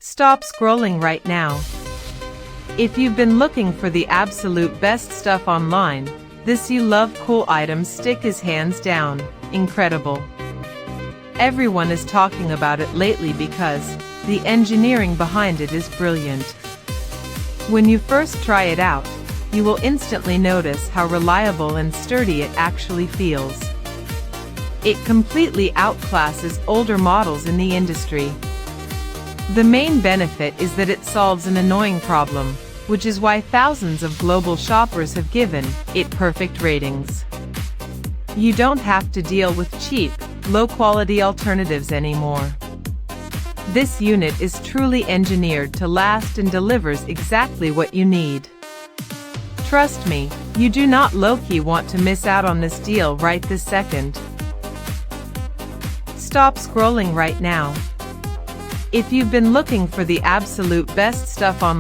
Stop scrolling right now. If you've been looking for the absolute best stuff online, this You Love Cool items stick is hands down incredible. Everyone is talking about it lately because the engineering behind it is brilliant. When you first try it out, you will instantly notice how reliable and sturdy it actually feels. It completely outclasses older models in the industry. The main benefit is that it solves an annoying problem, which is why thousands of global shoppers have given it perfect ratings. You don't have to deal with cheap, low-quality alternatives anymore. This unit is truly engineered to last and delivers exactly what you need. Trust me, you do not low-key want to miss out on this deal right this second. Stop scrolling right now. If you've been looking for the absolute best stuff online,